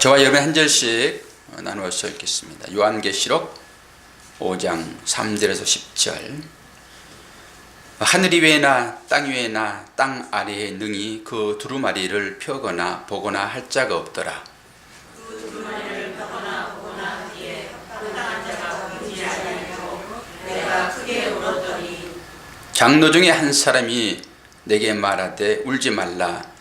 저와 여러분 한 절씩 나누어서 읽겠습니다. 요한계시록 5장 3절에서 10절. 하늘 위에나 땅 위에나 땅 아래에 능히 그 두루마리를 펴거나 보거나 할 자가 없더라. 그 두루마리를 펴거나 보거나 하기에 합당한 자가 보이지 아니하고 내가 크게 울었더니 장로 중에 한 사람이 내게 말하되 울지 말라.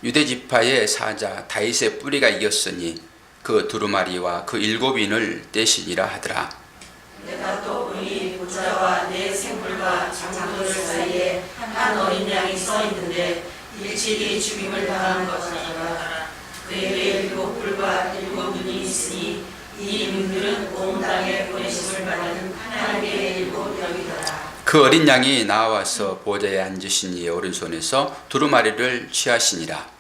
유대 지파의 사자 다윗의 뿌리가 이겼으니 그 두루마리와 그 7인을 떼시니라 하더라. 내가 또 보니 보좌와 내 생물과 장로들 사이에 한 어린 양이 서 있는데 일찍이 죽임을 당한 것이라. 그에게 7뿔과 7눈이 있으니 이 눈들은 온 땅에 보내심을 받은 하나님의 7영이더라. 그 어린 양이 나와서 보좌에 앉으신 이의 오른손에서 두루마리를 취하시니라.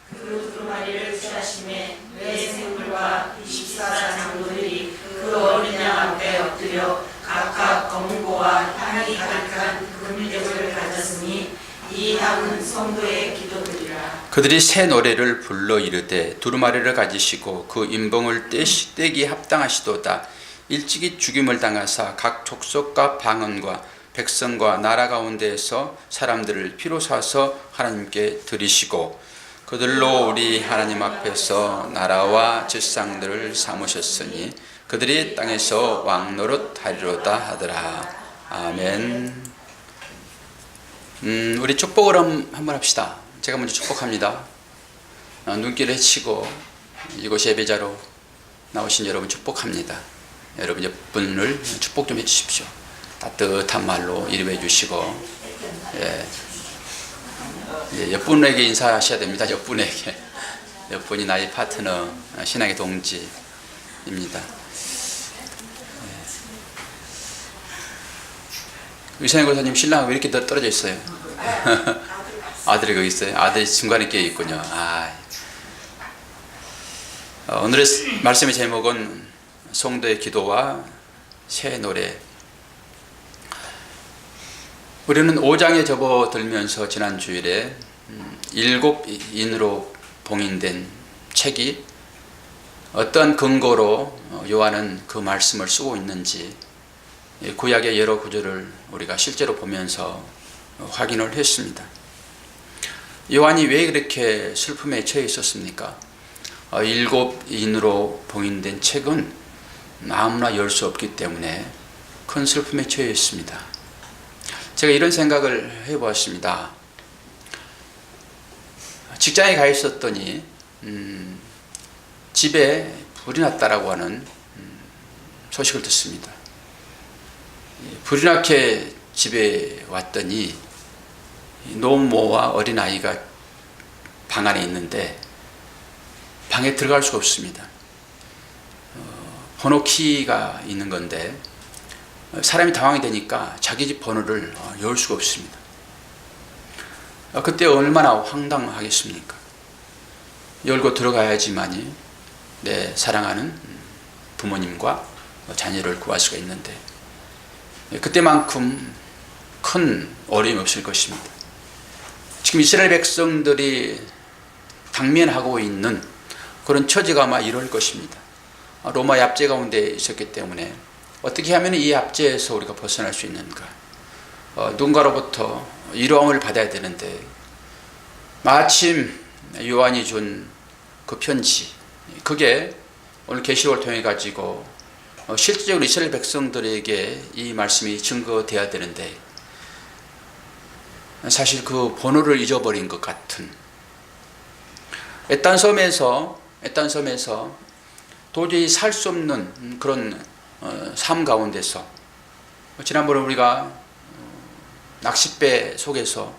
그 두루마리를 취하심에 내 생물과 24장로들이 그 어린 양 앞에 엎드려 각각 검은고와 향이 가득한 금유제물을 가졌으니 이 향은 성도의 기도들이라. 그들이 새 노래를 불러 이르되 두루마리를 가지시고 그 인봉을 떼기 합당하시도다. 일찍이 죽임을 당하사 각 족속과 방언과 백성과 나라 가운데에서 사람들을 피로 사서 하나님께 드리시고 그들로 우리 하나님 앞에서 나라와 질상들을 삼으셨으니 그들이 땅에서 왕노릇 하리로다 하더라. 아멘. 우리 축복을 한번 합시다. 제가 먼저 축복합니다. 눈길을 헤치고 이곳 예배자로 나오신 여러분 축복합니다. 여러분 옆분을 축복 좀 해주십시오. 따뜻한 말로 이름해 주시고, 옆분에게 인사하셔야 됩니다. 옆분에게. 옆분이 나의 파트너, 신앙의 동지입니다. 의상의 고사님 신랑은 왜 이렇게 떨어져 있어요? 아들이 거기 있어요? 아들이 중간에 끼어 있군요. 오늘의 말씀의 제목은 성도의 기도와 새 노래. 우리는 5장에 접어들면서 지난 주일에 7인으로 봉인된 책이 어떤 근거로 요한은 그 말씀을 쓰고 있는지 구약의 여러 구절을 우리가 실제로 보면서 확인을 했습니다. 요한이 왜 그렇게 슬픔에 처해 있었습니까? 7인으로 봉인된 책은 아무나 열 수 없기 때문에 큰 슬픔에 처해 있습니다. 제가 이런 생각을 해보았습니다. 직장에 가 있었더니 집에 불이 났다라고 하는 소식을 듣습니다. 불이 나게 집에 왔더니 노모와 어린아이가 방 안에 있는데 방에 들어갈 수가 없습니다. 번호키가 있는 건데 사람이 당황이 되니까 자기 집 번호를 열 수가 없습니다. 그때 얼마나 황당하겠습니까? 열고 들어가야지만이 내 사랑하는 부모님과 자녀를 구할 수가 있는데 그때만큼 큰 어려움이 없을 것입니다. 지금 이스라엘 백성들이 당면하고 있는 그런 처지가 아마 이럴 것입니다. 로마 압제 가운데 있었기 때문에 어떻게 하면 이 압제에서 우리가 벗어날 수 있는가? 누군가로부터 위로함을 받아야 되는데 마침 요한이 준 그 편지, 그게 오늘 계시록을 통해 가지고 실질적으로 이스라엘 백성들에게 이 말씀이 증거돼야 되는데 사실 그 번호를 잊어버린 것 같은 애딴 섬에서 도저히 살 수 없는 그런 삶 가운데서 지난번에 우리가 낚싯배 속에서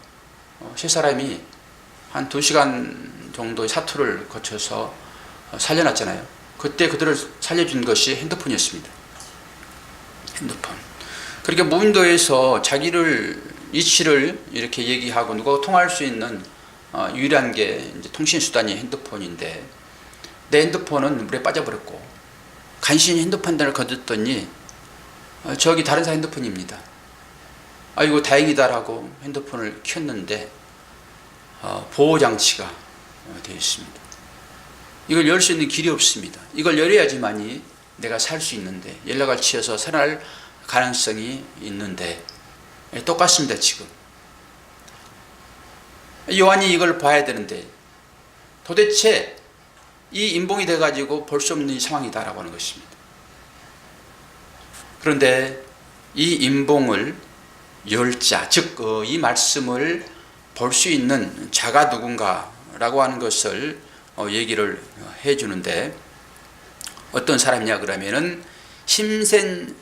세 사람이 한 2시간 정도의 사투를 거쳐서 살려놨잖아요. 그때 그들을 살려준 것이 핸드폰이었습니다. 핸드폰. 그러니까 무인도에서 자기를 위치를 이렇게 얘기하고 누가 통화할 수 있는 유일한 게 이제 통신 수단이 핸드폰인데 내 핸드폰은 물에 빠져버렸고 간신히 핸드폰을 건졌더니 저기 다른 사람 핸드폰입니다. 아이고 다행이다라고 핸드폰을 켰는데 보호장치가 되어 있습니다. 이걸 열 수 있는 길이 없습니다. 이걸 열어야지만이 내가 살 수 있는데, 연락을 취해서 살아날 가능성이 있는데, 똑같습니다. 지금 요한이 이걸 봐야 되는데 도대체 이 인봉이 돼가지고 볼 수 없는 상황이다라고 하는 것입니다. 그런데 이 인봉을 열 자, 즉 이 말씀을 볼 수 있는 자가 누군가라고 하는 것을 얘기를 해주는데, 어떤 사람이냐 그러면은 힘센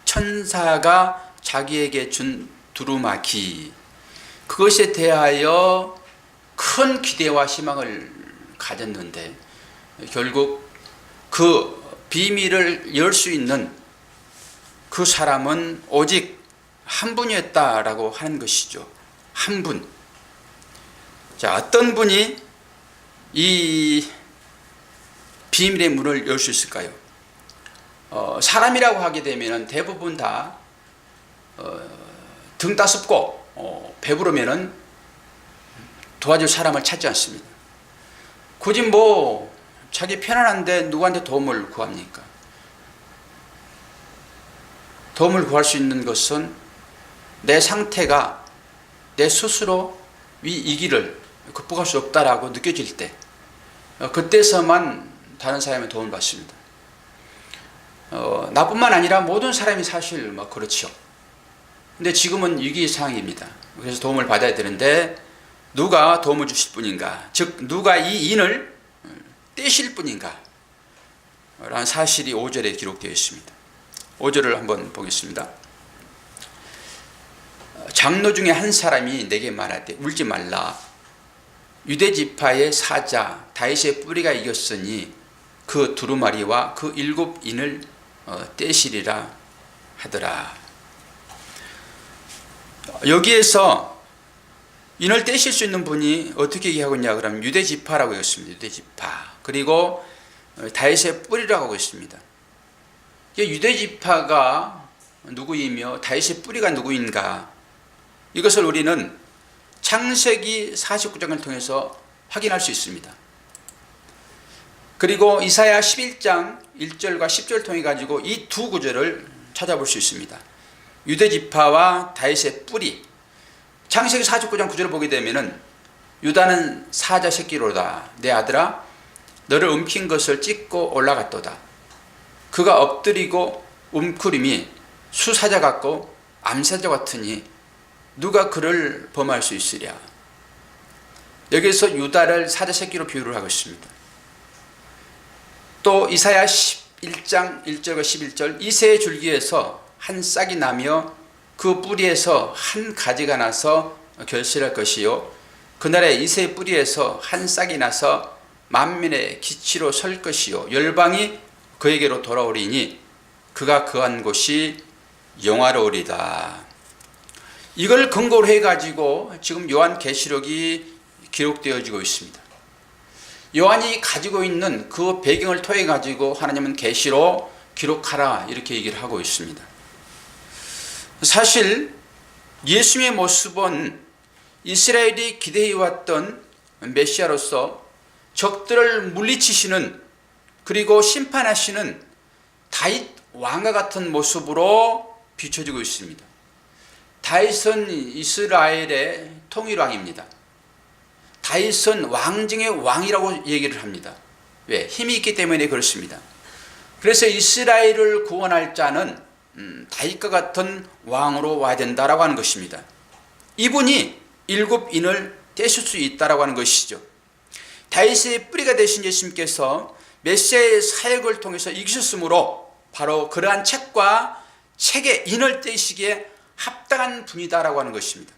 천사가 자기에게 준 두루마기, 그것에 대하여 큰 기대와 희망을 가졌는데 결국 그 비밀을 열 수 있는 그 사람은 오직 한 분이었다라고 하는 것이죠. 한 분. 자, 어떤 분이 이 비밀의 문을 열 수 있을까요? 사람이라고 하게 되면 대부분 다 등 따숩고 배부르면 도와줄 사람을 찾지 않습니다. 굳이 뭐 자기 편안한데 누구한테 도움을 구합니까? 도움을 구할 수 있는 것은 내 상태가 내 스스로 이 길을 극복할 수 없다라고 느껴질 때, 그때서만 다른 사람의 도움을 받습니다. 나뿐만 아니라 모든 사람이 사실 뭐 그렇죠. 근데 지금은 위기 상황입니다. 그래서 도움을 받아야 되는데 누가 도움을 주실 분인가, 즉 누가 이 인을 떼실 분인가 라는 사실이 5절에 기록되어 있습니다. 5절을 한번 보겠습니다. 장로 중에 한 사람이 내게 말하되 울지 말라. 유대지파의 사자 다윗의 뿌리가 이겼으니 그 두루마리와 그 7인을 떼시리라 하더라. 여기에서 인을 떼실 수 있는 분이 어떻게 얘기하고 있냐 그러면 유대지파라고 했습니다. 유대지파. 그리고 다윗의 뿌리라고 하고 있습니다. 유대지파가 누구이며 다윗의 뿌리가 누구인가, 이것을 우리는 창세기 49장을 통해서 확인할 수 있습니다. 그리고 이사야 11장 1절과 10절을 통해 가지고 이 두 구절을 찾아볼 수 있습니다. 유대지파와 다윗의 뿌리. 창세기 49장 9절을 보게 되면은 유다는 사자 새끼로다. 내 아들아 너를 움킨 것을 찢고 올라갔도다. 그가 엎드리고 움크림이 수사자 같고 암사자 같으니 누가 그를 범할 수 있으랴. 여기서 유다를 사자 새끼로 비유를 하고 있습니다. 또 이사야 11장 1절과 11절 이새의 줄기에서 한 싹이 나며 그 뿌리에서 한 가지가 나서 결실할 것이요 그날에 이새의 뿌리에서 한 싹이 나서 만민의 기치로 설 것이요 열방이 그에게로 돌아오리니 그가 거한 곳이 영화로우리다. 이걸 근거로 해가지고 지금 요한계시록이 기록되어지고 있습니다. 요한이 가지고 있는 그 배경을 통해 가지고 하나님은 계시로 기록하라 이렇게 얘기를 하고 있습니다. 사실 예수님의 모습은 이스라엘이 기대해왔던 메시아로서 적들을 물리치시는, 그리고 심판하시는 다윗 왕과 같은 모습으로 비춰지고 있습니다. 다윗은 이스라엘의 통일왕입니다. 다윗은 왕 중의 왕이라고 얘기를 합니다. 왜? 힘이 있기 때문에 그렇습니다. 그래서 이스라엘을 구원할 자는 다윗과 같은 왕으로 와야 된다라고 하는 것입니다. 이분이 7인을 떼실 수 있다라고 하는 것이죠. 다윗의 뿌리가 되신 예수님께서 메시아의 사역을 통해서 이기셨으므로 바로 그러한 책과 책의 인을 떼시기에 합당한 분이다라고 하는 것입니다.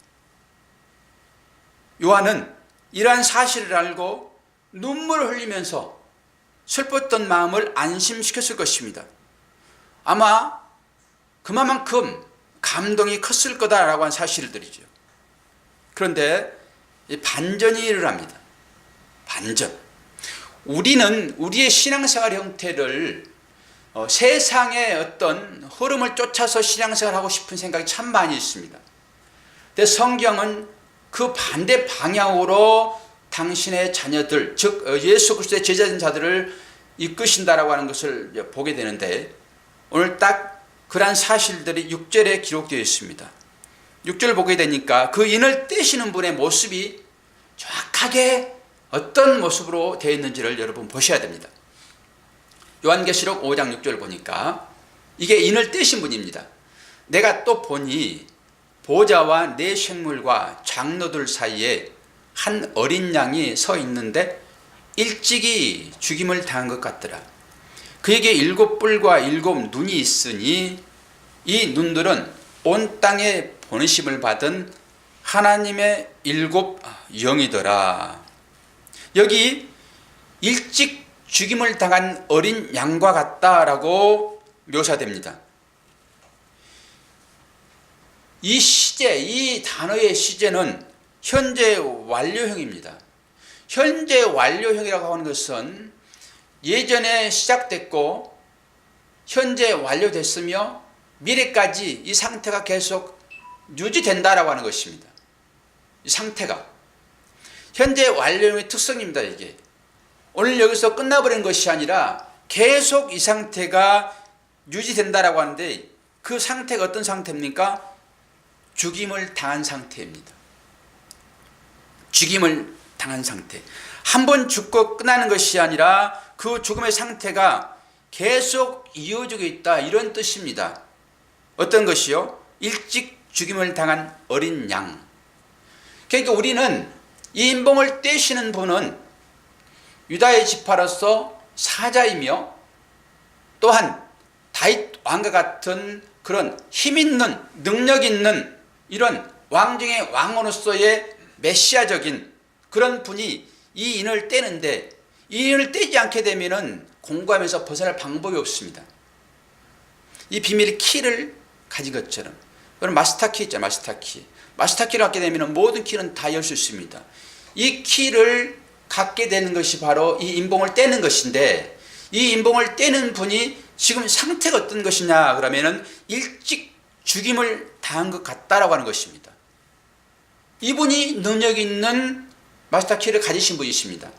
요한은 이러한 사실을 알고 눈물을 흘리면서 슬펐던 마음을 안심시켰을 것입니다. 아마 그만큼 감동이 컸을 거다라고 하는 사실들이죠. 그런데 반전이 일어납니다. 반전. 우리는 우리의 신앙생활 형태를 세상의 어떤 흐름을 쫓아서 신앙생활하고 싶은 생각이 참 많이 있습니다. 근데 성경은 그 반대 방향으로 당신의 자녀들, 즉 예수 그리스도의 제자된 자들을 이끄신다라고 하는 것을 보게 되는데, 오늘 딱 그러한 사실들이 6절에 기록되어 있습니다. 6절을 보게 되니까 그 인을 떼시는 분의 모습이 정확하게 어떤 모습으로 되어 있는지를 여러분 보셔야 됩니다. 요한계시록 5장 6절을 보니까 이게 인을 떼신 분입니다. 내가 또 보니 보좌와 네 생물과 장로들 사이에 한 어린 양이 서 있는데 일찍이 죽임을 당한 것 같더라. 그에게 7 뿔과 7 눈이 있으니 이 눈들은 온 땅에 보내심을 받은 하나님의 7 영이더라. 여기 일찍 죽임을 당한 어린 양과 같다라고 묘사됩니다. 이 시제, 이 단어의 시제는 현재 완료형입니다. 현재 완료형이라고 하는 것은 예전에 시작됐고 현재 완료됐으며 미래까지 이 상태가 계속 유지된다라고 하는 것입니다. 이 상태가 현재 완료형의 특성입니다. 이게 오늘 여기서 끝나버린 것이 아니라 계속 이 상태가 유지된다라고 하는데, 그 상태가 어떤 상태입니까? 죽임을 당한 상태입니다. 죽임을 당한 상태. 한 번 죽고 끝나는 것이 아니라 그 죽음의 상태가 계속 이어지고 있다, 이런 뜻입니다. 어떤 것이요? 일찍 죽임을 당한 어린 양. 그러니까 우리는 이 인봉을 떼시는 분은 유다의 지파로서 사자이며, 또한 다윗 왕과 같은 그런 힘있는 능력 있는 이런 왕중의 왕으로서의 메시아적인 그런 분이 이 인을 떼는데, 이 인을 떼지 않게 되면은 공감에서 벗어날 방법이 없습니다. 이 비밀의 키를 가진 것처럼, 여러분 마스터키 있잖아요. 마스터키를 갖게 되면 모든 키는 다 열 수 있습니다. 이 키를 갖게 되는 것이 바로 이 인봉을 떼는 것인데, 이 인봉을 떼는 분이 지금 상태가 어떤 것이냐 그러면은 일찍 죽임을 당한 것 같다라고 하는 것입니다. 이분이 능력 있는 마스터키를 가지신 분이십니다.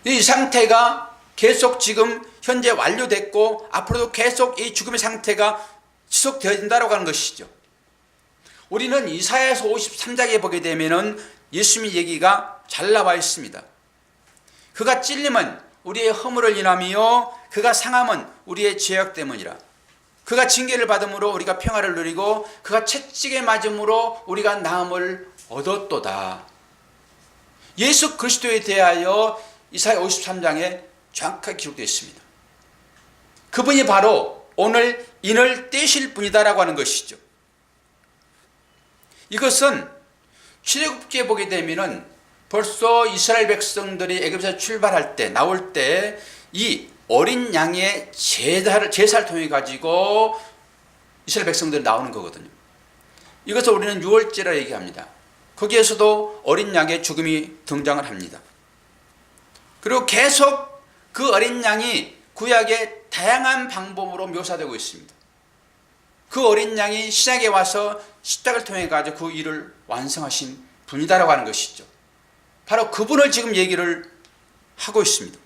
이 상태가 계속 지금 현재 완료됐고 앞으로도 계속 이 죽음의 상태가 지속되어진다라고 하는 것이죠. 우리는 이사야서 53장에 보게 되면은 예수님의 얘기가 잘 나와 있습니다. 그가 찔림은 우리의 허물을 인하며 그가 상함은 우리의 죄악 때문이라. 그가 징계를 받음으로 우리가 평화를 누리고 그가 채찍에 맞음으로 우리가 나음을 얻었도다. 예수 그리스도에 대하여 이사야 53장에 정확하게 기록되어 있습니다. 그분이 바로 오늘 인을 떼실 분이다라고 하는 것이죠. 이것은 출애굽기에 보게 되면은 벌써 이스라엘 백성들이 애굽에서 출발할 때, 나올 때 이 어린 양의 제사를 통해 가지고 이스라엘 백성들이 나오는 거거든요. 이것을 우리는 유월제라 얘기합니다. 거기에서도 어린 양의 죽음이 등장을 합니다. 그리고 계속 그 어린 양이 구약의 다양한 방법으로 묘사되고 있습니다. 그 어린 양이 신약에 와서 십자가를 통해 가지고 그 일을 완성하신 분이다라고 하는 것이죠. 바로 그분을 지금 얘기를 하고 있습니다.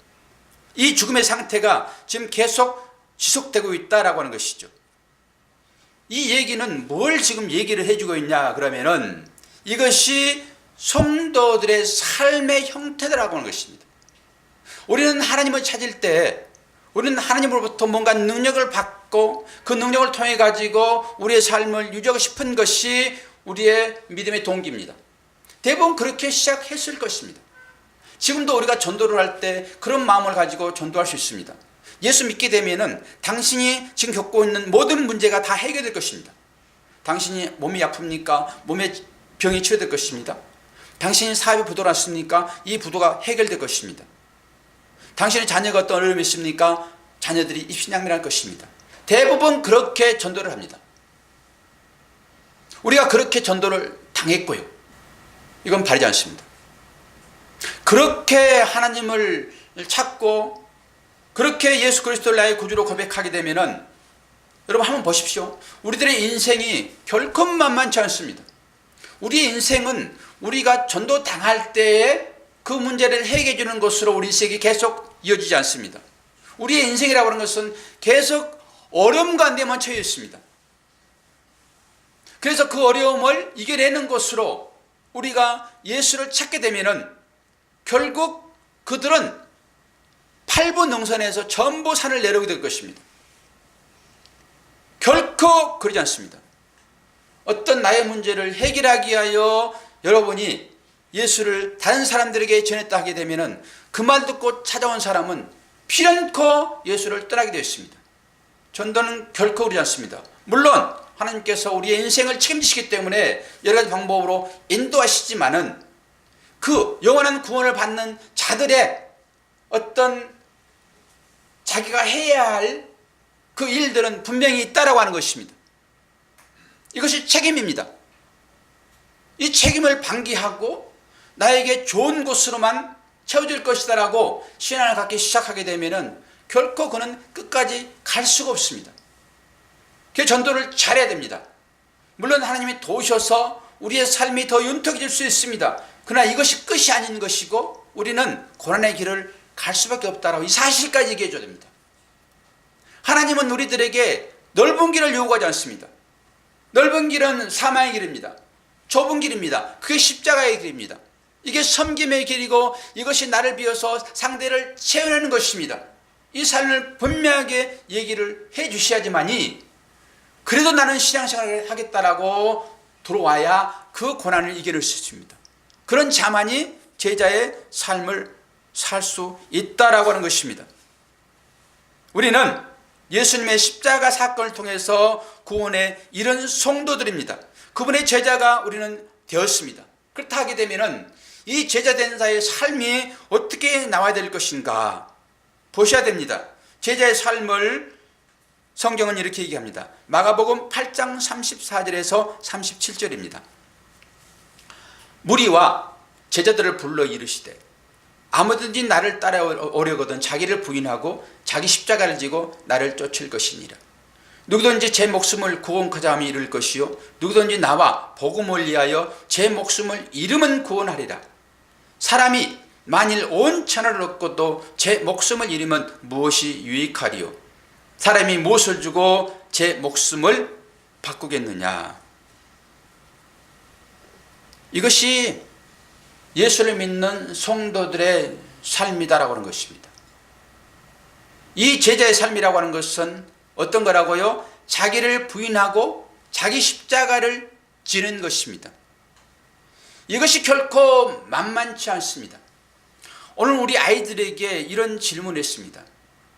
이 죽음의 상태가 지금 계속 지속되고 있다라고 하는 것이죠. 이 얘기는 뭘 지금 얘기를 해주고 있냐 그러면은 이것이 성도들의 삶의 형태라고 하는 것입니다. 우리는 하나님을 찾을 때 우리는 하나님으로부터 뭔가 능력을 받고 그 능력을 통해 가지고 우리의 삶을 유지하고 싶은 것이 우리의 믿음의 동기입니다. 대부분 그렇게 시작했을 것입니다. 지금도 우리가 전도를 할 때 그런 마음을 가지고 전도할 수 있습니다. 예수 믿게 되면은 당신이 지금 겪고 있는 모든 문제가 다 해결될 것입니다. 당신이 몸이 아픕니까? 몸의 병이 치료될 것입니다. 당신이 사업이 부도났습니까? 이 부도가 해결될 것입니다. 당신의 자녀가 어떤 어려움이 있습니까? 자녀들이 입신양면할 것입니다. 대부분 그렇게 전도를 합니다. 우리가 그렇게 전도를 당했고요. 이건 바르지 않습니다. 그렇게 하나님을 찾고 그렇게 예수 그리스도를 나의 구주로 고백하게 되면은 여러분 한번 보십시오. 우리들의 인생이 결코 만만치 않습니다. 우리의 인생은 우리가 전도 당할 때에 그 문제를 해결해 주는 것으로 우리 인생이 계속 이어지지 않습니다. 우리의 인생이라고 하는 것은 계속 어려움 가운데만 처해 있습니다. 그래서 그 어려움을 이겨내는 것으로 우리가 예수를 찾게 되면은 결국 그들은 팔부능선에서 전부 산을 내려오게 될 것입니다. 결코 그러지 않습니다. 어떤 나의 문제를 해결하기 위하여 여러분이 예수를 다른 사람들에게 전했다 하게 되면은 그 말 듣고 찾아온 사람은 필연코 예수를 떠나게 되어 있습니다. 전도는 결코 그러지 않습니다. 물론 하나님께서 우리의 인생을 책임지시기 때문에 여러 가지 방법으로 인도하시지만은 그 영원한 구원을 받는 자들의 어떤 자기가 해야 할 그 일들은 분명히 있다라고 하는 것입니다. 이것이 책임입니다. 이 책임을 방기하고 나에게 좋은 곳으로만 채워질 것이다라고 신앙을 갖기 시작하게 되면은 결코 그는 끝까지 갈 수가 없습니다. 그 전도를 잘해야 됩니다. 물론 하나님이 도우셔서 우리의 삶이 더 윤택해질 수 있습니다. 그러나 이것이 끝이 아닌 것이고 우리는 고난의 길을 갈 수밖에 없다라고 이 사실까지 얘기해 줘야 됩니다. 하나님은 우리들에게 넓은 길을 요구하지 않습니다. 넓은 길은 사망의 길입니다. 좁은 길입니다. 그게 십자가의 길입니다. 이게 섬김의 길이고 이것이 나를 비워서 상대를 채워내는 것입니다. 이 삶을 분명하게 얘기를 해 주셔야지만이 그래도 나는 신앙생활을 하겠다라고 들어와야 그 고난을 이겨낼 수 있습니다. 그런 자만이 제자의 삶을 살 수 있다라고 하는 것입니다. 우리는 예수님의 십자가 사건을 통해서 구원에 이른 성도들입니다. 그분의 제자가 우리는 되었습니다. 그렇다 하게 되면은 이 제자된 자의 삶이 어떻게 나와야 될 것인가 보셔야 됩니다. 제자의 삶을 성경은 이렇게 얘기합니다. 마가복음 8장 34절에서 37절입니다. 무리와 제자들을 불러 이르시되 아무든지 나를 따라오려거든 자기를 부인하고 자기 십자가를 지고 나를 쫓을 것이니라. 누구든지 제 목숨을 구원하자 하면 이룰 것이요 누구든지 나와 복음을 위하여 제 목숨을 잃으면 구원하리라. 사람이 만일 온 천하를 얻고도 제 목숨을 잃으면 무엇이 유익하리요? 사람이 무엇을 주고 제 목숨을 바꾸겠느냐? 이것이 예수를 믿는 성도들의 삶이다라고 하는 것입니다. 이 제자의 삶이라고 하는 것은 어떤 거라고요? 자기를 부인하고 자기 십자가를 지는 것입니다. 이것이 결코 만만치 않습니다. 오늘 우리 아이들에게 이런 질문을 했습니다.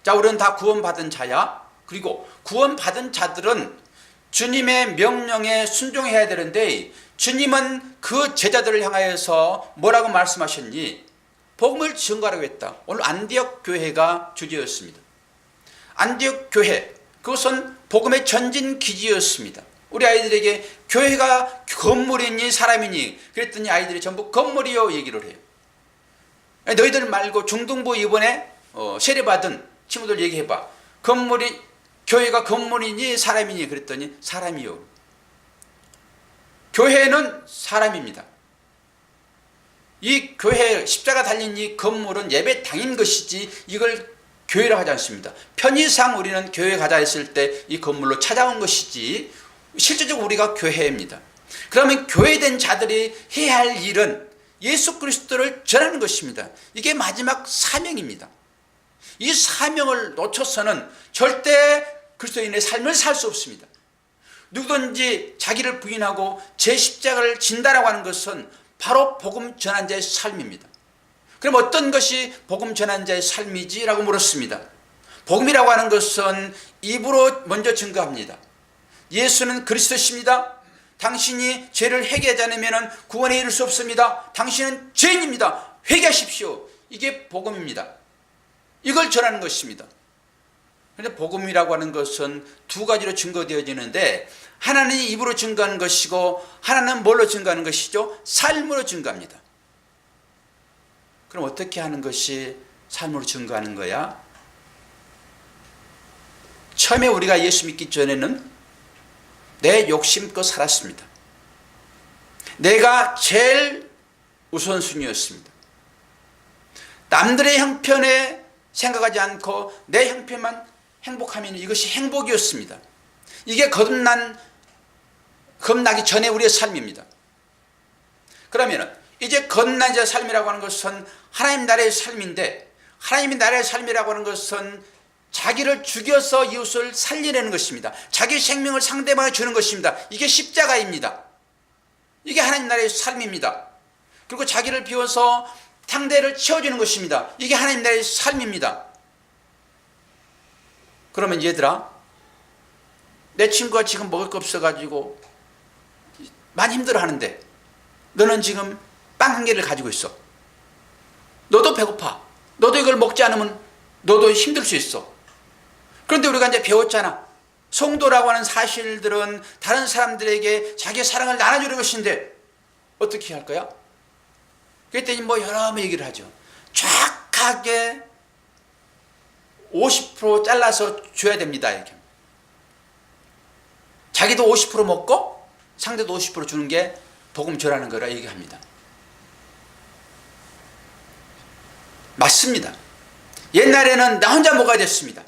자, 우리는 다 구원받은 자야. 그리고 구원받은 자들은 주님의 명령에 순종해야 되는데 주님은 그 제자들을 향하여서 뭐라고 말씀하셨니? 복음을 증거하라고 했다. 오늘 안디옥 교회가 주제였습니다. 안디옥 교회, 그것은 복음의 전진 기지였습니다. 우리 아이들에게 교회가 건물이니 사람이니 그랬더니 아이들이 전부 건물이요 얘기를 해요. 너희들 말고 중등부 이번에 세례받은 친구들 얘기해봐. 교회가 건물이니 사람이니 그랬더니 사람이요. 교회는 사람입니다. 이 교회 십자가 달린 이 건물은 예배당인 것이지 이걸 교회라고 하지 않습니다. 편의상 우리는 교회 가자 했을 때 이 건물로 찾아온 것이지 실제적으로 우리가 교회입니다. 그러면 교회된 자들이 해야 할 일은 예수 그리스도를 전하는 것입니다. 이게 마지막 사명입니다. 이 사명을 놓쳐서는 절대 그리스도인의 삶을 살 수 없습니다. 누구든지 자기를 부인하고 제 십자가를 진다라고 하는 것은 바로 복음 전한 자의 삶입니다. 그럼 어떤 것이 복음 전한 자의 삶이지라고 물었습니다. 복음이라고 하는 것은 입으로 먼저 증거합니다. 예수는 그리스도십니다. 당신이 죄를 회개하지 않으면 구원에 이를 수 없습니다. 당신은 죄인입니다. 회개하십시오. 이게 복음입니다. 이걸 전하는 것입니다. 그런데 복음이라고 하는 것은 두 가지로 증거되어지는데 하나는 입으로 증거하는 것이고 하나는 뭘로 증거하는 것이죠? 삶으로 증거합니다. 그럼 어떻게 하는 것이 삶으로 증거하는 거야? 처음에 우리가 예수 믿기 전에는 내 욕심껏 살았습니다. 내가 제일 우선순위였습니다. 남들의 형편에 생각하지 않고 내 형편만 행복하면 이것이 행복이었습니다. 이게 겁나기 전에 우리의 삶입니다. 그러면 이제 겁난 자의 삶이라고 하는 것은 하나님 나라의 삶인데, 하나님의 나라의 삶이라고 하는 것은 자기를 죽여서 이웃을 살리려는 것입니다. 자기 생명을 상대방에 주는 것입니다. 이게 십자가입니다. 이게 하나님 나라의 삶입니다. 그리고 자기를 비워서 상대를 채워주는 것입니다. 이게 하나님 나라의 삶입니다. 그러면 얘들아, 내 친구가 지금 먹을 거 없어가지고 많이 힘들어하는데 너는 지금 빵 한 개를 가지고 있어. 너도 배고파. 너도 이걸 먹지 않으면 너도 힘들 수 있어. 그런데 우리가 이제 배웠잖아. 성도라고 하는 사실들은 다른 사람들에게 자기의 사랑을 나눠주는 것인데 어떻게 할 거야? 그랬더니 뭐 여러 얘기를 하죠. 정확하게 50% 잘라서 줘야 됩니다. 이렇게. 자기도 50% 먹고 상대도 50% 주는 게 복음 전하는 거라 얘기합니다. 맞습니다. 옛날에는 나 혼자 먹어야 됐습니다.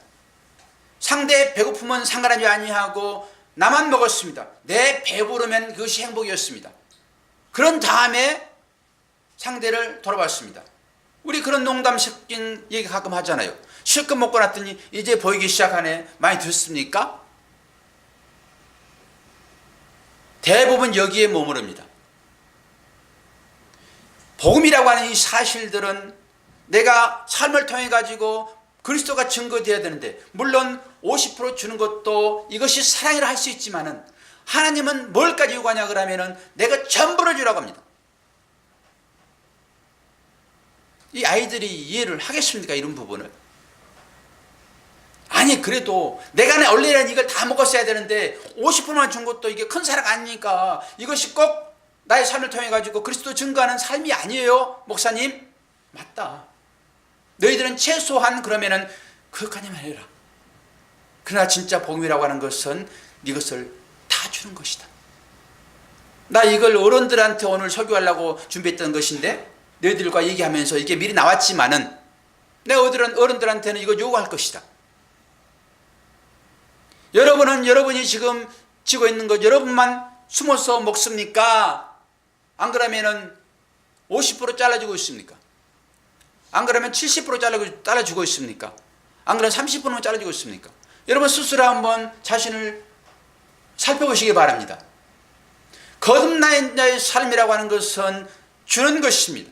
상대의 배고픔은 상관하지 아니하고 나만 먹었습니다. 내 배부르면 그것이 행복이었습니다. 그런 다음에 상대를 돌아봤습니다. 우리 그런 농담 섞인 얘기 가끔 하잖아요. 실컷 먹고 났더니 이제 보이기 시작하네. 많이 드셨습니까? 대부분 여기에 머무릅니다. 복음이라고 하는 이 사실들은 내가 삶을 통해 가지고 그리스도가 증거되어야 되는데, 물론 50% 주는 것도 이것이 사랑이라 할 수 있지만은 하나님은 뭘까지 요구하냐 그러면은 내가 전부를 주라고 합니다. 이 아이들이 이해를 하겠습니까? 이런 부분을. 아니 그래도 내가 원래는 이걸 다 먹었어야 되는데 50%만 준 것도 이게 큰 사랑 아니니까 이것이 꼭 나의 삶을 통해 가지고 그리스도 증거하는 삶이 아니에요 목사님? 맞다. 너희들은 최소한 그러면은 그것까지만 해라. 그러나 진짜 복음이라고 하는 것은 이것을 다 주는 것이다. 나 이걸 어른들한테 오늘 설교하려고 준비했던 것인데 너희들과 얘기하면서 이게 미리 나왔지만은 내가 어른들한테는 이거 요구할 것이다. 여러분은 여러분이 지금 쥐고 있는 것 여러분만 숨어서 먹습니까? 안 그러면은 50% 잘라주고 있습니까? 안 그러면 70% 잘라주고 있습니까? 안 그러면 30%만 잘라주고 있습니까? 여러분 스스로 한번 자신을 살펴보시기 바랍니다. 거듭난 자의 삶이라고 하는 것은 주는 것입니다.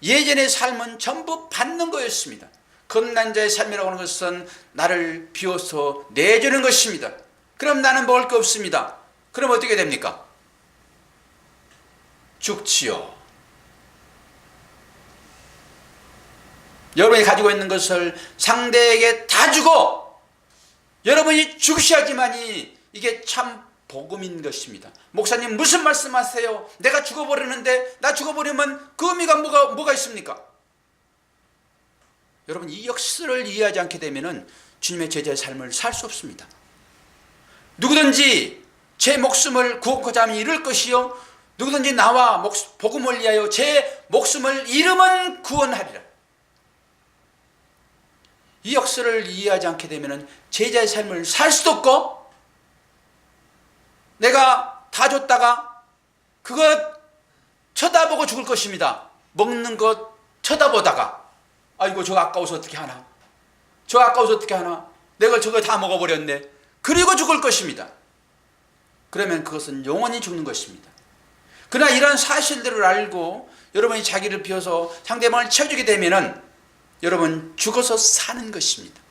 예전의 삶은 전부 받는 거였습니다. 거듭난 자의 삶이라고 하는 것은 나를 비워서 내주는 것입니다. 그럼 나는 먹을 거 없습니다. 그럼 어떻게 됩니까? 죽지요. 여러분이 가지고 있는 것을 상대에게 다 주고 여러분이 죽으셔야지만이 이게 참 복음인 것입니다. 목사님 무슨 말씀하세요? 내가 죽어버리는데 나 죽어버리면 그 의미가 뭐가 있습니까? 여러분 이 역사를 이해하지 않게 되면 주님의 제자의 삶을 살 수 없습니다. 누구든지 제 목숨을 구원코자 하면 잃을 것이요 누구든지 나와 복음을 위하여 제 목숨을 잃으면 구원하리라. 이 역사를 이해하지 않게 되면 제자의 삶을 살 수도 없고 내가 다 줬다가 그것 쳐다보고 죽을 것입니다. 먹는 것 쳐다보다가 아이고 저거 아까워서 어떻게 하나, 저 아까워서 어떻게 하나, 내가 저거 다 먹어버렸네, 그리고 죽을 것입니다. 그러면 그것은 영원히 죽는 것입니다. 그러나 이런 사실들을 알고 여러분이 자기를 비워서 상대방을 채워주게 되면은 여러분 죽어서 사는 것입니다.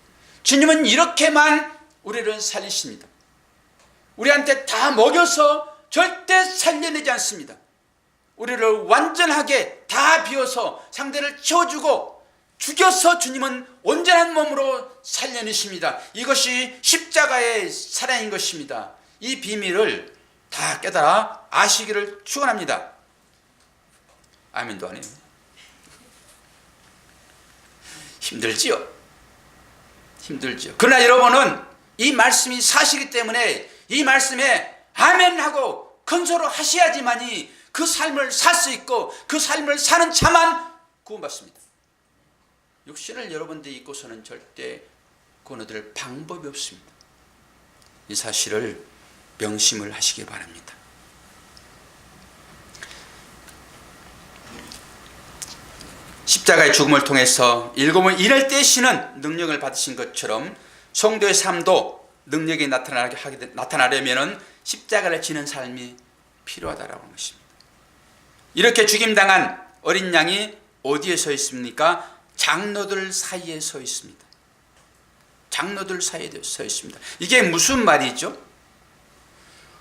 주님은 이렇게만 우리를 살리십니다. 우리한테 다 먹여서 절대 살려내지 않습니다. 우리를 완전하게 다 비워서 상대를 채워주고 죽여서 주님은 온전한 몸으로 살려내십니다. 이것이 십자가의 사랑인 것입니다. 이 비밀을 다 깨달아 아시기를 축원합니다. 아멘도 안 해요. 힘들지요. 힘들지요. 그러나 여러분은 이 말씀이 사실이기 때문에 이 말씀에 아멘하고 근소로 하셔야지만이 그 삶을 살 수 있고 그 삶을 사는 자만 구원받습니다. 육신을 여러분들이 입고서는 절대 구원 얻을 방법이 없습니다. 이 사실을 명심을 하시기 바랍니다. 십자가의 죽음을 통해서 일곱은 이를 떼시는 능력을 받으신 것처럼 성도의 삶도 능력이 나타나려면 십자가를 지는 삶이 필요하다라고 하는 것입니다. 이렇게 죽임당한 어린 양이 어디에 서 있습니까? 장로들 사이에 서 있습니다. 장로들 사이에 서 있습니다. 이게 무슨 말이죠?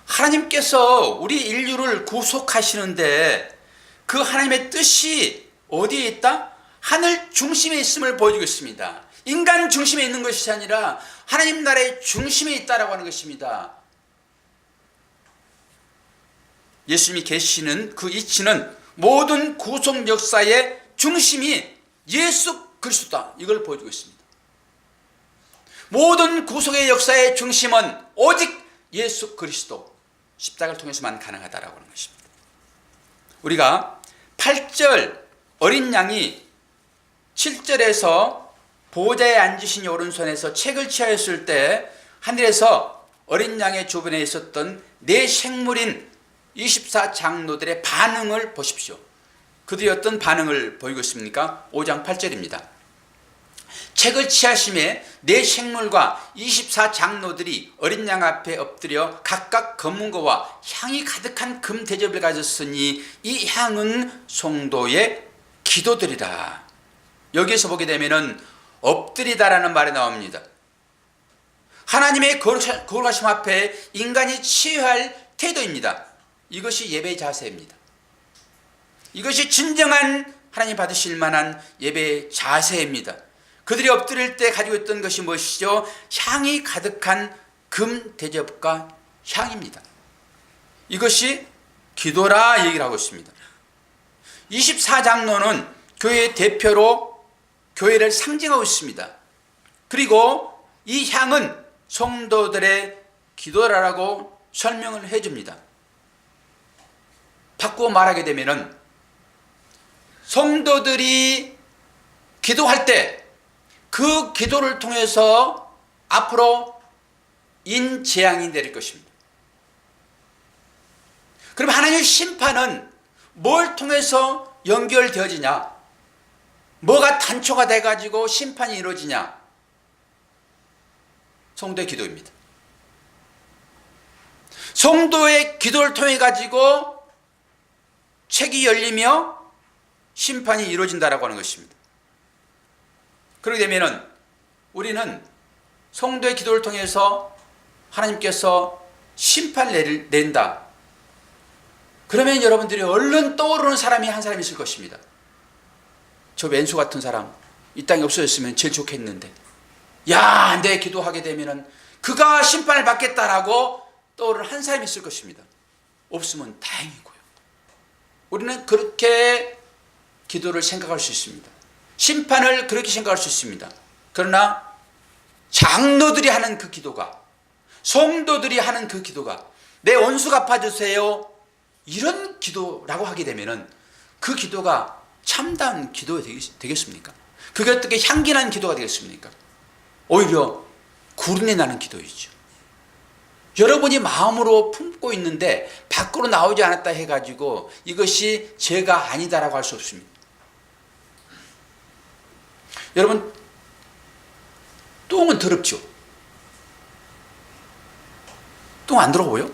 하나님께서 우리 인류를 구속하시는데 그 하나님의 뜻이 어디에 있다? 하늘 중심에 있음을 보여주고 있습니다. 인간 중심에 있는 것이 아니라 하나님 나라의 중심에 있다라고 하는 것입니다. 예수님이 계시는 그 이치는 모든 구속 역사의 중심이 예수 그리스도다. 이걸 보여주고 있습니다. 모든 구속의 역사의 중심은 오직 예수 그리스도 십자가를 통해서만 가능하다라고 하는 것입니다. 우리가 8절 어린 양이 7절에서 보좌에 앉으신 오른손에서 책을 취하였을 때 하늘에서 어린 양의 주변에 있었던 네 생물인 24장로들의 반응을 보십시오. 그들이 어떤 반응을 보이고 있습니까? 5장 8절입니다. 책을 취하심에 네 생물과 24장로들이 어린 양 앞에 엎드려 각각 검은고와 향이 가득한 금 대접을 가졌으니 이 향은 성도의 기도들이라. 여기에서 보게 되면은 엎드리다라는 말이 나옵니다. 하나님의 거룩하심 앞에 인간이 취할 태도입니다. 이것이 예배의 자세입니다. 이것이 진정한 하나님 받으실 만한 예배의 자세입니다. 그들이 엎드릴 때 가지고 있던 것이 무엇이죠? 향이 가득한 금 대접과 향입니다. 이것이 기도라 얘기를 하고 있습니다. 24장로는 교회의 대표로 교회를 상징하고 있습니다. 그리고 이 향은 성도들의 기도라고 설명을 해줍니다. 바꾸어 말하게 되면은 성도들이 기도할 때 그 기도를 통해서 앞으로 인재앙이 내릴 것입니다. 그럼 하나님의 심판은 뭘 통해서 연결되어지냐? 뭐가 단초가 돼가지고 심판이 이루어지냐? 성도의 기도입니다. 성도의 기도를 통해 가지고 책이 열리며 심판이 이루어진다라고 하는 것입니다. 그렇게 되면은 우리는 성도의 기도를 통해서 하나님께서 심판을 낸다. 그러면 여러분들이 얼른 떠오르는 사람이 한 사람 있을 것입니다. 저 왼수 같은 사람 이 땅에 없어졌으면 제일 좋겠는데, 야, 내 기도하게 되면은 그가 심판을 받겠다라고 떠오르는 한 사람이 있을 것입니다. 없으면 다행이고요. 우리는 그렇게 기도를 생각할 수 있습니다. 심판을 그렇게 생각할 수 있습니다. 그러나 장로들이 하는 그 기도가, 성도들이 하는 그 기도가 내 원수 갚아주세요 이런 기도라고 하게 되면은 그 기도가 참다운 기도가 되겠습니까? 그게 어떻게 향기나는 기도가 되겠습니까? 오히려 구린내 나는 기도이죠. 여러분이 마음으로 품고 있는데 밖으로 나오지 않았다 해가지고 이것이 죄가 아니다라고 할 수 없습니다. 여러분, 똥은 더럽죠? 똥 안 더러워요?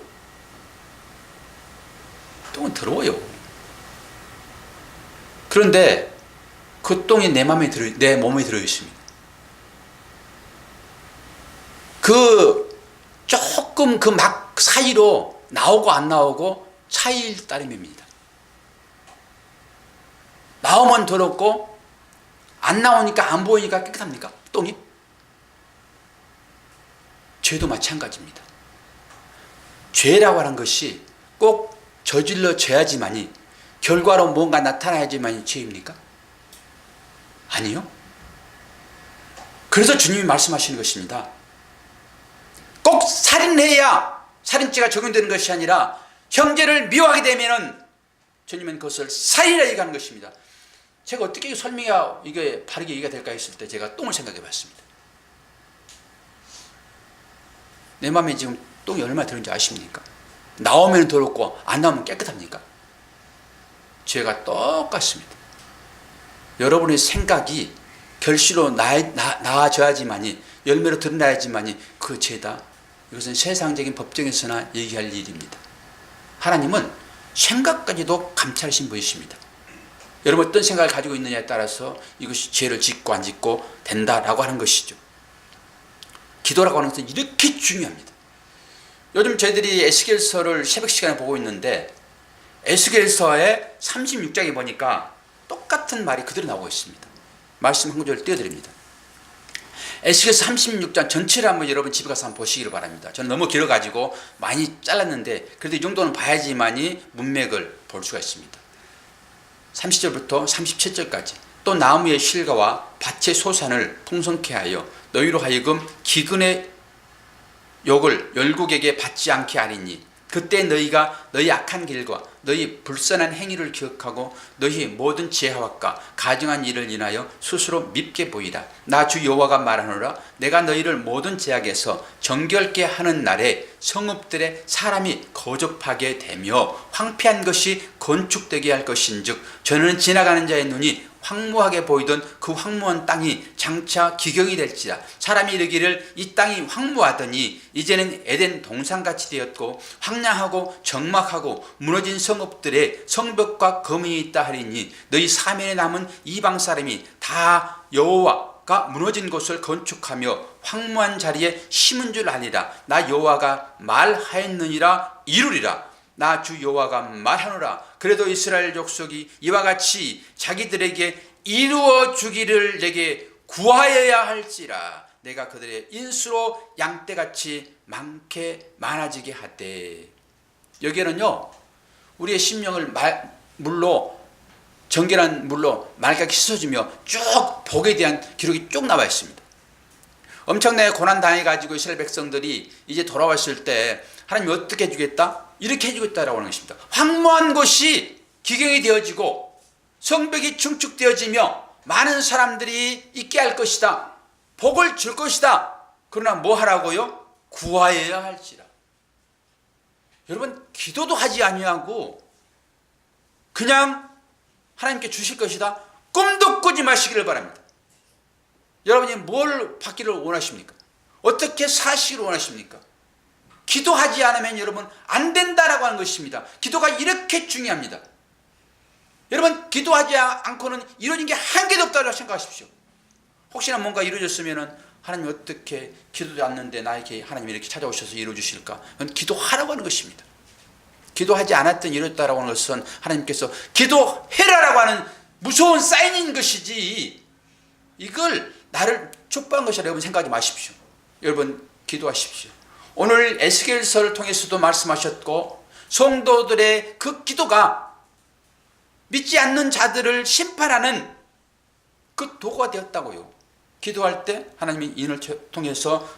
똥은 더러워요. 그런데 그 똥이 내 몸에 들어 있습니다. 조금 그 막 사이로 나오고 안 나오고 차이일 따름입니다. 나오면 더럽고 안 나오니까 안 보이니까 깨끗합니까? 똥이? 죄도 마찬가지입니다. 죄라고 하는 것이 꼭 저질러져야지만이 결과로 뭔가 나타나야지만이 죄입니까? 아니요. 그래서 주님이 말씀하시는 것입니다. 꼭 살인해야 살인죄가 적용되는 것이 아니라 형제를 미워하게 되면은 주님은 그것을 살인이라 얘기하는 것입니다. 제가 어떻게 설명해야 이게 바르게 이해가 될까 했을 때 제가 똥을 생각해 봤습니다. 내 마음에 지금 똥이 얼마나 들은지 아십니까? 나오면 더럽고 안 나오면 깨끗합니까? 죄가 똑같습니다. 여러분의 생각이 결실로 나아져야지만이, 열매로 드러나야지만이 그 죄다. 이것은 세상적인 법정에서나 얘기할 일입니다. 하나님은 생각까지도 감찰하신 분이십니다. 여러분 어떤 생각을 가지고 있느냐에 따라서 이것이 죄를 짓고 안 짓고 된다라고 하는 것이죠. 기도라고 하는 것은 이렇게 중요합니다. 요즘 저희들이 에스겔서를 새벽 시간에 보고 있는데 에스겔서의 36장에 보니까 똑같은 말이 그대로 나오고 있습니다. 말씀 한 구절 띄워드립니다. 에스겔서 36장 전체를 한번 여러분 집에 가서 한번 보시기를 바랍니다. 저는 너무 길어가지고 많이 잘랐는데 그래도 이 정도는 봐야지만이 문맥을 볼 수가 있습니다. 30절부터 37절까지 또 나무의 실과와 밭의 소산을 풍성케 하여 너희로 하여금 기근의 욕을 열국에게 받지 않게 하리니 그때 너희가 너희 악한 길과 너희 불선한 행위를 기억하고 너희 모든 죄악과 가증한 일을 인하여 스스로 밉게 보이라. 나 주 여호와가 말하노라. 내가 너희를 모든 죄악에서 정결케 하는 날에 성읍들의 사람이 거접하게 되며 황폐한 것이 건축되게 할 것인즉 저는 지나가는 자의 눈이 황무하게 보이던 그 황무한 땅이 장차 기경이 될지라. 사람이 이르기를 이 땅이 황무하더니 이제는 에덴 동산같이 되었고 황량하고 적막하고 무너진 성읍들의 성벽과 거민이 있다 하리니 너희 사면에 남은 이방 사람이 다 여호와가 무너진 곳을 건축하며 황무한 자리에 심은 줄 아니라. 나 여호와가 말하였느니라 이루리라. 나 주 여호와가 말하노라. 그래도 이스라엘 족속이 이와 같이 자기들에게 이루어 주기를 내게 구하여야 할지라. 내가 그들의 인수로 양떼같이 많아지게 하되. 여기에는요 우리의 심령을 물로 정결한 물로 맑게 씻어주며 쭉 복에 대한 기록이 쭉 나와 있습니다. 엄청나게 고난 당해가지고 이스라엘 백성들이 이제 돌아왔을 때 하나님이 어떻게 해주겠다? 이렇게 해주겠다라고 하는 것입니다. 황무한 곳이 기경이 되어지고 성벽이 증축되어지며 많은 사람들이 있게 할 것이다. 복을 줄 것이다. 그러나 뭐 하라고요? 구하여야 할지라. 여러분 기도도 하지 아니하고 그냥 하나님께 주실 것이다. 꿈도 꾸지 마시기를 바랍니다. 여러분이 뭘 받기를 원하십니까? 어떻게 사시기를 원하십니까? 기도하지 않으면 여러분 안 된다라고 하는 것입니다. 기도가 이렇게 중요합니다. 여러분 기도하지 않고는 이루어진 게 한 개도 없다고 생각하십시오. 혹시나 뭔가 이루어졌으면 하나님 어떻게 기도도 않는데 나에게 하나님이 이렇게 찾아오셔서 이루어주실까? 그건 기도하라고 하는 것입니다. 기도하지 않았던 이루어졌다라고 하는 것은 하나님께서 기도해라라고 하는 무서운 사인인 것이지 이걸 나를 촉구한 것이라 여러분 생각하지 마십시오. 여러분 기도하십시오. 오늘 에스겔서를 통해서도 말씀하셨고 성도들의 그 기도가 믿지 않는 자들을 심판하는 그 도구가 되었다고요. 기도할 때 하나님이 인을 통해서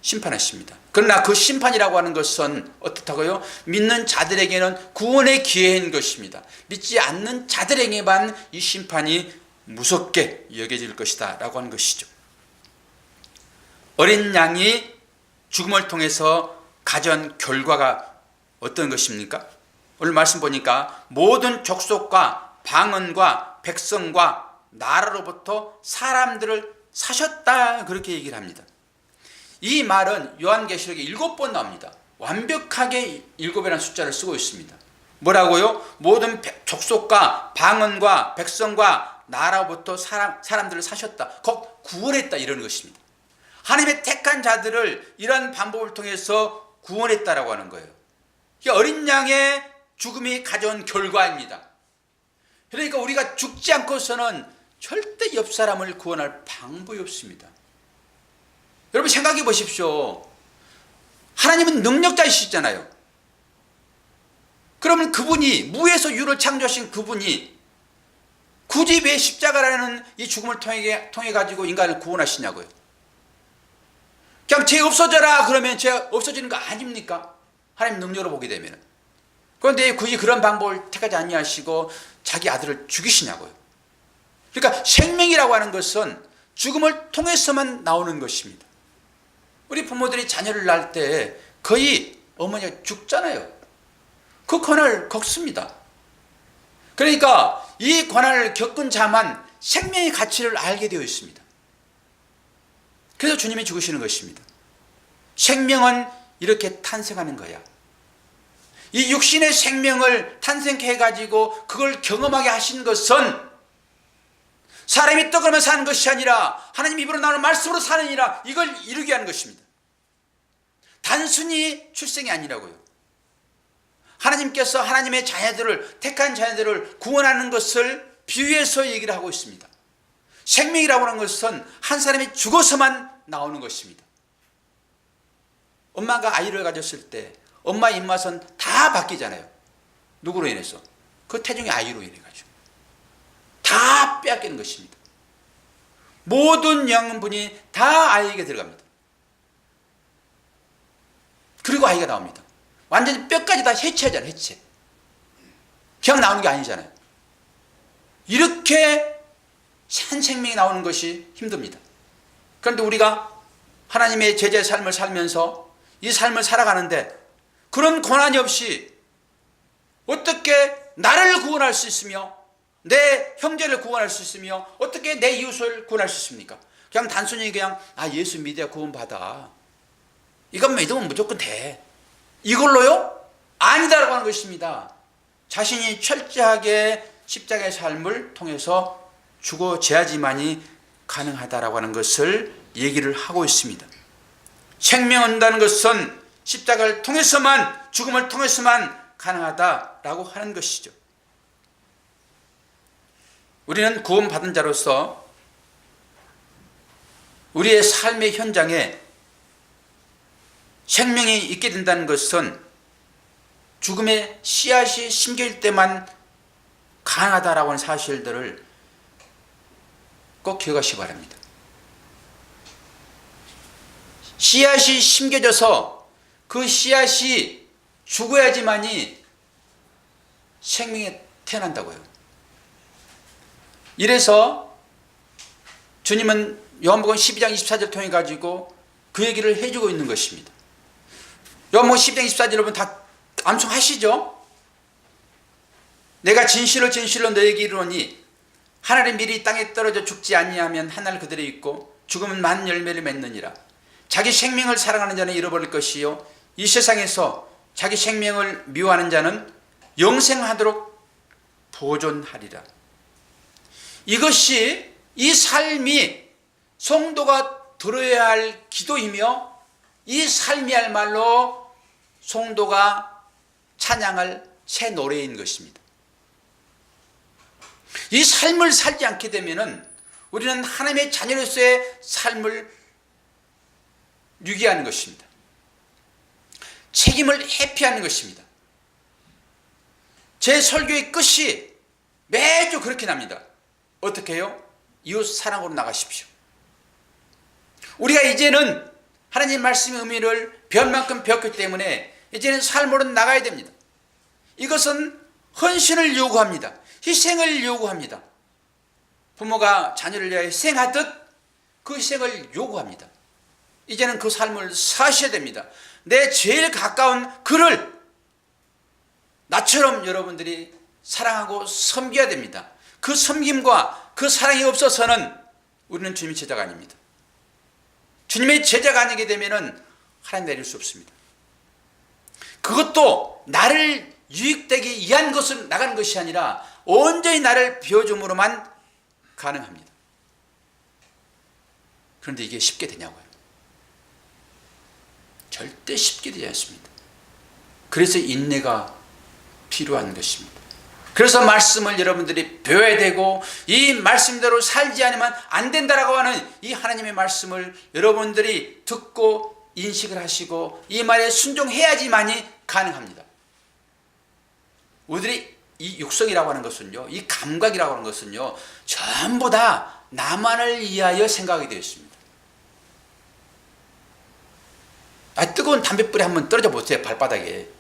심판하십니다. 그러나 그 심판이라고 하는 것은 어떻다고요? 믿는 자들에게는 구원의 기회인 것입니다. 믿지 않는 자들에게만 이 심판이 무섭게 여겨질 것이다 라고 하는 것이죠. 어린 양이 죽음을 통해서 가져온 결과가 어떤 것입니까? 오늘 말씀 보니까 모든 족속과 방언과 백성과 나라로부터 사람들을 사셨다 그렇게 얘기를 합니다. 이 말은 요한계시록에 7번 나옵니다. 완벽하게 7이라는 숫자를 쓰고 있습니다. 뭐라고요? 모든 족속과 방언과 백성과 나라로부터 사람들을 사셨다. 곧 구원했다 이런 것입니다. 하나님의 택한 자들을 이런 방법을 통해서 구원했다라고 하는 거예요. 이게 어린 양의 죽음이 가져온 결과입니다. 그러니까 우리가 죽지 않고서는 절대 옆 사람을 구원할 방법이 없습니다. 여러분 생각해 보십시오. 하나님은 능력자이시잖아요. 그러면 그분이 무에서 유를 창조하신 그분이 굳이 왜 십자가라는 이 죽음을 통해 가지고 인간을 구원하시냐고요. 그냥 죄 없어져라 그러면 죄 없어지는 거 아닙니까? 하나님 능력으로 보게 되면. 그런데 굳이 그런 방법을 택하지 아니하시고 자기 아들을 죽이시냐고요. 그러니까 생명이라고 하는 것은 죽음을 통해서만 나오는 것입니다. 우리 부모들이 자녀를 낳을 때 거의 어머니가 죽잖아요. 그 고난을 겪습니다. 그러니까 이 고난을 겪은 자만 생명의 가치를 알게 되어 있습니다. 그래서 주님이 죽으시는 것입니다. 생명은 이렇게 탄생하는 거야. 이 육신의 생명을 탄생케 해가지고 그걸 경험하게 하신 것은 사람이 떡으로만 사는 것이 아니라 하나님 입으로 나오는 말씀으로 사느니라, 이걸 이루게 하는 것입니다. 단순히 출생이 아니라고요. 하나님께서 하나님의 자녀들을, 택한 자녀들을 구원하는 것을 비유해서 얘기를 하고 있습니다. 생명이라고 하는 것은 한 사람이 죽어서만 나오는 것입니다. 엄마가 아이를 가졌을 때 엄마 입맛은 다 바뀌잖아요. 누구로 인해서? 그 태중의 아이로 인해 가지고 다 빼앗기는 것입니다. 모든 영양분이 다 아이에게 들어갑니다. 그리고 아이가 나옵니다. 완전히 뼈까지 다 해체하잖아요. 해체. 그냥 나오는 게 아니잖아요. 이렇게 한 생명이 나오는 것이 힘듭니다. 그런데 우리가 하나님의 제자의 삶을 살면서 이 삶을 살아가는데 그런 고난이 없이 어떻게 나를 구원할 수 있으며 내 형제를 구원할 수 있으며 어떻게 내 이웃을 구원할 수 있습니까? 그냥 단순히 그냥 예수 믿어야 구원받아, 이건 믿으면 무조건 돼, 이걸로요? 아니다라고 하는 것입니다. 자신이 철저하게 십자가의 삶을 통해서 죽어져야지만이 가능하다라고 하는 것을 얘기를 하고 있습니다. 생명한다는 것은 십자가를 통해서만, 죽음을 통해서만 가능하다라고 하는 것이죠. 우리는 구원받은 자로서 우리의 삶의 현장에 생명이 있게 된다는 것은 죽음의 씨앗이 심겨질 때만 가능하다라고 하는 사실들을 꼭 기억하시기 바랍니다. 씨앗이 심겨져서 그 씨앗이 죽어야지만이 생명이 태어난다고요. 이래서 주님은 요한복음 12장 24절 통해 가지고 그 얘기를 해주고 있는 것입니다. 요한복음 12장 24절 여러분 다 암송하시죠? 내가 진실로 진실로 너에게 이르노니 하늘의 밀이 땅에 떨어져 죽지 아니하면 하늘 그대로 있고 죽으면 많은 열매를 맺느니라. 자기 생명을 사랑하는 자는 잃어버릴 것이요 이 세상에서 자기 생명을 미워하는 자는 영생하도록 보존하리라. 이것이, 이 삶이 성도가 들어야 할 기도이며 이 삶이야말로 성도가 찬양할 새 노래인 것입니다. 이 삶을 살지 않게 되면 우리는 하나님의 자녀로서의 삶을 유기하는 것입니다. 책임을 회피하는 것입니다. 제 설교의 끝이 매주 그렇게 납니다. 어떻게 해요? 이웃 사랑으로 나가십시오. 우리가 이제는 하나님 말씀의 의미를 배운 만큼 배웠기 때문에 이제는 삶으로 나가야 됩니다. 이것은 헌신을 요구합니다. 희생을 요구합니다. 부모가 자녀를 위하여 희생하듯 그 희생을 요구합니다. 이제는 그 삶을 사셔야 됩니다. 내 제일 가까운 그를 나처럼 여러분들이 사랑하고 섬겨야 됩니다. 그 섬김과 그 사랑이 없어서는 우리는 주님의 제자가 아닙니다. 주님의 제자가 아니게 되면 하나님 내릴 수 없습니다. 그것도 나를 유익되게 위한 것을 나가는 것이 아니라 온전히 나를 비워줌으로만 가능합니다. 그런데 이게 쉽게 되냐고요? 절대 쉽게 되지 않습니다. 그래서 인내가 필요한 것입니다. 그래서 말씀을 여러분들이 배워야 되고 이 말씀대로 살지 않으면 안 된다라고 하는 이 하나님의 말씀을 여러분들이 듣고 인식을 하시고 이 말에 순종해야지만이 가능합니다. 우리들이 이 육성이라고 하는 것은요, 이 감각이라고 하는 것은요, 전부 다 나만을 위하여 생각하게 되어 있습니다. 뜨거운 담뱃불에 한번 떨어져 보세요. 발바닥에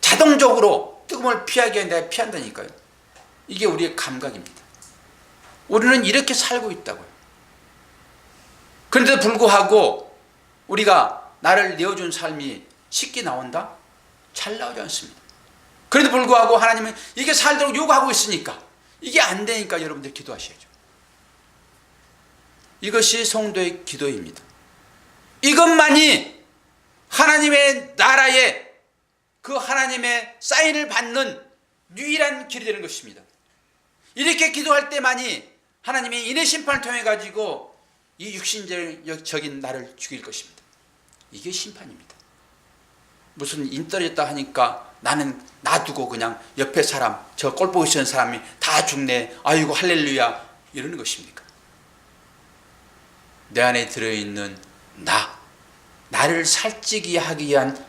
자동적으로 뜨거움을 피하게 내가 피한다니까요. 이게 우리의 감각입니다. 우리는 이렇게 살고 있다고요. 그런데도 불구하고 우리가 나를 내어준 삶이 쉽게 나온다? 잘 나오지 않습니다. 그런데도 불구하고 하나님은 이게 살도록 요구하고 있으니까, 이게 안 되니까 여러분들 기도하셔야죠. 이것이 성도의 기도입니다. 이것만이 하나님의 나라에 그 하나님의 사인을 받는 유일한 길이 되는 것입니다. 이렇게 기도할 때만이 하나님이 인의 심판을 통해 가지고 이 육신적인 나를 죽일 것입니다. 이게 심판입니다. 무슨 인 떨어졌다 하니까 나는 놔두고 그냥 옆에 사람, 저 꼴 보기 싫은 사람이 다 죽네, 아이고 할렐루야, 이러는 것입니까? 내 안에 들어있는 나를 살찌게 하기 위한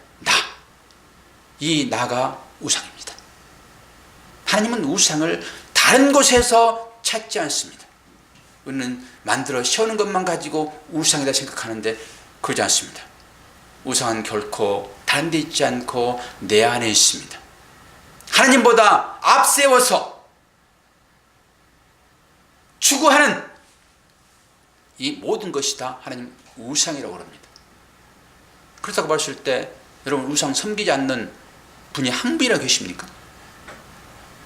이 나가 우상입니다. 하나님은 우상을 다른 곳에서 찾지 않습니다. 우리는 만들어 세우는 것만 가지고 우상이다 생각하는데 그러지 않습니다. 우상은 결코 다른 데 있지 않고 내 안에 있습니다. 하나님보다 앞세워서 추구하는 이 모든 것이 다 하나님 우상이라고 합니다. 그렇다고 봤을 때 여러분, 우상 섬기지 않는 분이 한 분이나 계십니까?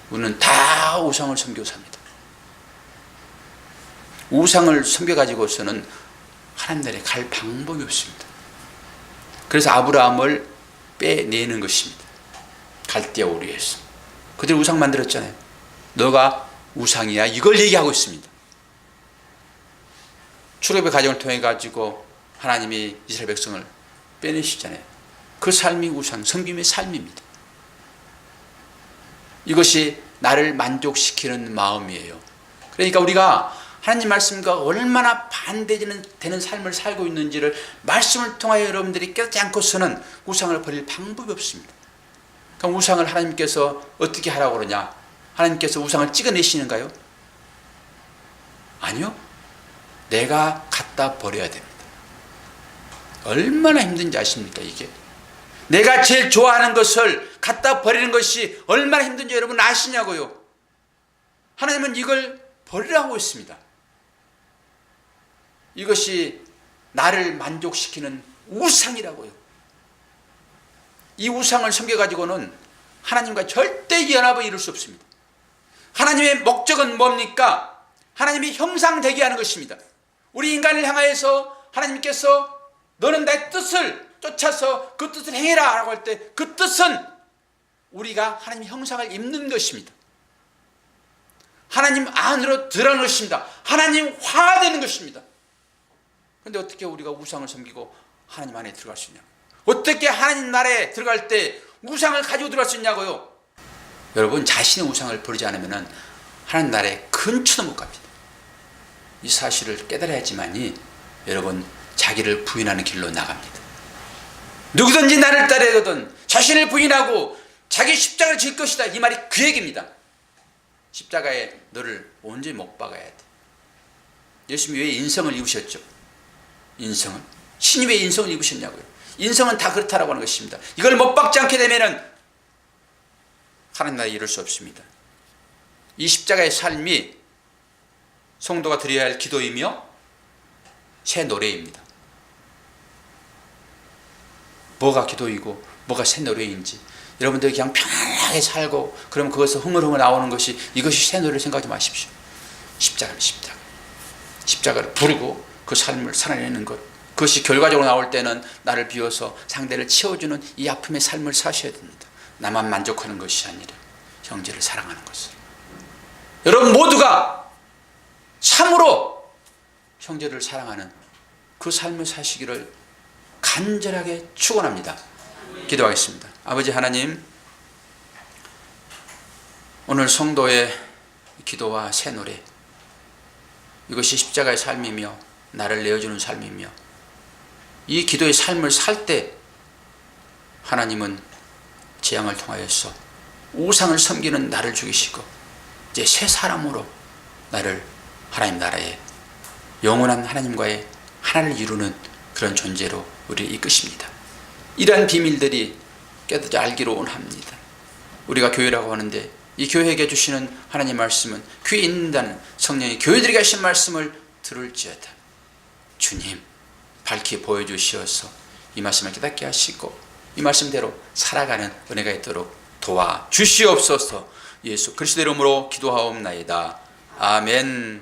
우리는 다 우상을 섬기고 삽니다. 우상을 섬겨가지고서는 하나님 나라에 갈 방법이 없습니다. 그래서 아브라함을 빼내는 것입니다. 갈대아 우리에서. 그들이 우상 만들었잖아요. 너가 우상이야, 이걸 얘기하고 있습니다. 출애굽의 과정을 통해 가지고 하나님이 이스라엘 백성을 빼내시잖아요. 그 삶이 우상 섬김의 삶입니다. 이것이 나를 만족시키는 마음이에요. 그러니까 우리가 하나님 말씀과 얼마나 반대되는 삶을 살고 있는지를 말씀을 통하여 여러분들이 깨닫지 않고서는 우상을 버릴 방법이 없습니다. 그럼 우상을 하나님께서 어떻게 하라고 그러냐? 하나님께서 우상을 찍어내시는가요? 아니요. 내가 갖다 버려야 됩니다. 얼마나 힘든지 아십니까, 이게? 내가 제일 좋아하는 것을 갖다 버리는 것이 얼마나 힘든지 여러분 아시냐고요? 하나님은 이걸 버리라고 했습니다. 이것이 나를 만족시키는 우상이라고요. 이 우상을 섬겨가지고는 하나님과 절대 연합을 이룰 수 없습니다. 하나님의 목적은 뭡니까? 하나님이 형상되게 하는 것입니다. 우리 인간을 향하여서 하나님께서 너는 내 뜻을 쫓아서 그 뜻을 행해라 라고 할 때 그 뜻은 우리가 하나님의 형상을 입는 것입니다. 하나님 안으로 들어가는 것입니다. 하나님화되는 것입니다. 그런데 어떻게 우리가 우상을 섬기고 하나님 안에 들어갈 수 있냐고요? 어떻게 하나님 나라에 들어갈 때 우상을 가지고 들어갈 수 있냐고요? 여러분, 자신의 우상을 버리지 않으면 하나님 나라에 근처도 못 갑니다. 이 사실을 깨달아야지만이 여러분 자기를 부인하는 길로 나갑니다. 누구든지 나를 따르거든 자신을 부인하고 자기 십자가를 질 것이다, 이 말이 그 얘기입니다. 십자가에 너를 온전히 못 박아야 돼. 예수님이 왜 인성을 입으셨죠? 인성은? 신이 왜 인성을 입으셨냐고요? 인성은 다 그렇다라고 하는 것입니다. 이걸 못 박지 않게 되면은 하나님 나라에 이룰 수 없습니다. 이 십자가의 삶이 성도가 드려야 할 기도이며 새 노래입니다. 뭐가 기도이고 뭐가 새 노래인지 여러분들이 그냥 편안하게 살고 그러면 그것을 흥얼흥얼 나오는 것이 이것이 새 노래를 생각하지 마십시오. 십자가를 부르고 그 삶을 살아내는 것, 그것이 결과적으로 나올 때는 나를 비워서 상대를 채워주는 이 아픔의 삶을 사셔야 됩니다. 나만 만족하는 것이 아니라 형제를 사랑하는 것을. 여러분 모두가 참으로 형제를 사랑하는 그 삶을 사시기를 간절하게 축원합니다. 기도하겠습니다. 아버지 하나님, 오늘 성도의 기도와 새 노래, 이것이 십자가의 삶이며 나를 내어주는 삶이며 이 기도의 삶을 살 때 하나님은 재앙을 통하여서 우상을 섬기는 나를 죽이시고 이제 새 사람으로 나를 하나님 나라에 영원한 하나님과의 하나를 이루는 그런 존재로 우리를 이끄십니다. 이러한 비밀들이 깨닫지 알기로 원합니다. 우리가 교회라고 하는데 이 교회에게 주시는 하나님 말씀은 귀에 있는 성령이 교회들에게 하신 말씀을 들을지어다. 주님 밝히 보여주시어서 이 말씀을 깨닫게 하시고 이 말씀대로 살아가는 은혜가 있도록 도와주시옵소서. 예수 그리스도 이름으로 기도하옵나이다. 아멘.